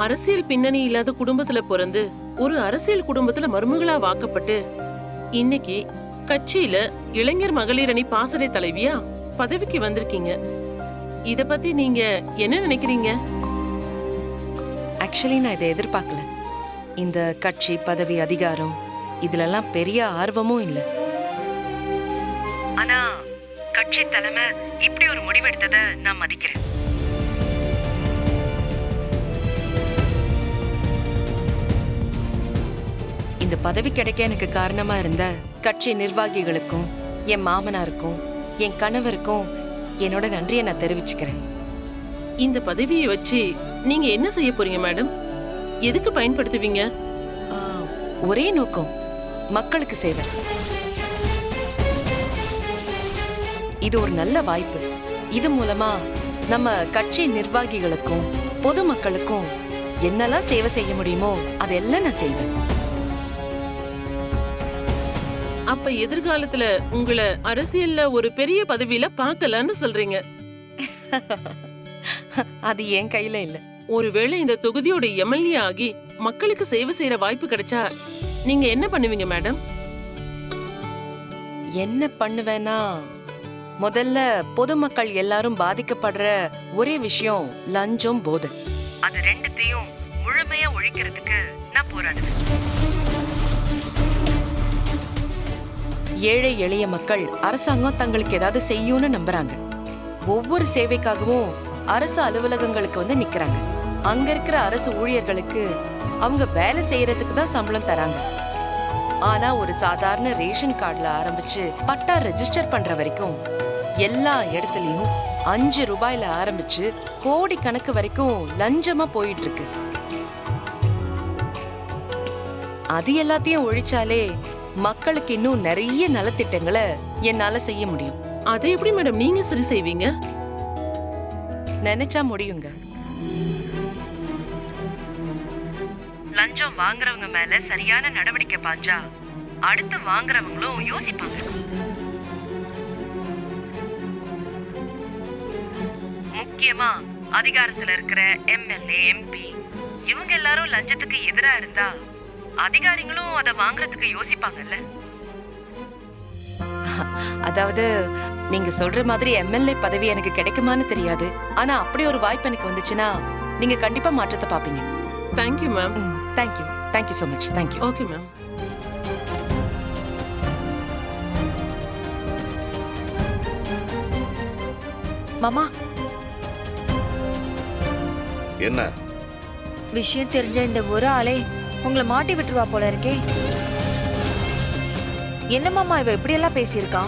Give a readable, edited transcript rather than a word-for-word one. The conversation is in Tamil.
அரசியல் பின்னணி இல்லாத குடும்பத்துல பிறந்து ஒரு அரசியல் குடும்பத்துல மருமகளா வாக்கப்பட்டு இன்னைக்கு கட்சியில இளைஞர் மகளிர் அணி பாசறை தலைவியா பதவிக்கு வந்திருக்கீங்க. இத பத்தி நீங்க என்ன நினைக்கிறீங்க? ஆக்சுவலி நான் இதை எதிர்பார்க்கல. இந்த கட்சி பதவி அதிகாரம் இதுலெல்லாம் பெரிய ஆர்வமும் இல்லை. ஆனா கட்சி தலைமை இப்படி ஒரு முடிவெடுத்ததை நான் மதிக்கிறேன். இந்த பதவி கிடைக்க எனக்கு காரணமா இருந்த கட்சி நிர்வாகிகளுக்கும் என் மாமனாருக்கும் என் கணவருக்கும் என்னோட நன்றியை நான் தெரிவிச்சுக்கிறேன். இந்த பதவியை வச்சு நீங்க என்ன செய்ய போறீங்க மேடம்? எதுக்கு பயன்படுத்துவீங்க? ஒரே நோக்கம், மக்களுக்கு சேவை. இது ஒரு நல்ல வாய்ப்பு. இது மூலமா நம்ம கட்சி நிர்வாகிகளுக்கும் பொதுமக்களுக்கும் என்னெல்லாம் சேவை செய்ய முடியுமோ அதெல்லாம் நான் செய்வேன். அப்ப எதிர்காலத்துல உங்களை அரசியல்ல ஒரு பெரிய பதவியில பார்க்கலன்னு சொல்றீங்க? அது என் கையில இல்ல. ஒருவேளை இந்த தொகுதியோட எம்எல்ஏ ஆகி மக்களுக்கு சேவை செய்யற வாய்ப்பு கிடைச்சா நீங்க என்ன பண்ணுவீங்க மேடம்? என்ன பண்ணுவேன்னா, முதல்ல பொதுமக்கள் எல்லாரும் பாதிக்கப்படுற ஒரே விஷயம் லஞ்சம், போதை. அது ரெண்டுத்தையும் முழுமையா ஒழிக்கிறதுக்கு நான் போராடுவேன். ஏழை எளிய மக்கள் அரசாங்கம் தங்களுக்கு ஏதாவது செய்யும்னு நம்புறாங்க. ஒவ்வொரு சேவைக்காகவும் அரசு அலுவலகங்களுக்கு வந்து நிக்கிறாங்க. அங்க இருக்கிற அரசு ஊழியர்களுக்கு அவங்க வேலை செய்யறதுக்கு தான் சம்பளம் தராங்க. ஆனா ஒரு சாதாரண ரேஷன் கார்டுல ஆரம்பிச்சு பட்டா ரெஜிஸ்டர் பண்ற வரைக்கும் எல்லா இடத்துலயும் 5 ரூபாயில ஆரம்பிச்சு கோடி கணக்கு வரைக்கும் லஞ்சமா போயிட்டு இருக்கு. அது எல்லாத்தையும் ஒழிச்சாலே மக்களுக்கு இன்னும் நிறைய நலத்திட்டங்களை என்னால செய்ய முடியும். அதை எப்படி மேடம் நீங்க சரி செய்வீங்க? நினைச்சா முடியுங்க. லஞ்சம் வாங்குறவங்க மேல சரியான நடவடிக்கை பாஞ்சா அடுத்து வாங்குறவங்களும் யோசிப்பாங்க. முக்கியமா அதிகாரத்துல இருக்கிற எம்எல்ஏ, எம்பி இவங்க எல்லாரும் லஞ்சத்துக்கு எதிரா இருந்தா அதிகாரிகளும் அதை வாங்குறதுக்கு யோசிப்பாங்கல்ல. அதாவது நீங்க சொல்ற மாதிரி எம்எல்ஏ பதவி எனக்கு கிடைக்குமான்னு தெரியாது. ஆனா அப்படி ஒரு வாய்ப்பு எனக்கு வந்துச்சுன்னா நீங்க கண்டிப்பா மாற்றத்தை பாப்பீங்க. Thank you ma'am. Thank you. Thank you so much. Thank you. Okay ma'am. மாமா, என்ன விஷயம் தெரிஞ்ச இந்த ஒரு ஆளே உங்களை மாட்டி விட்டுருவா போல இருக்கே. என்ன மாமா இவ இப்படி எல்லாம் பேசியிருக்கா?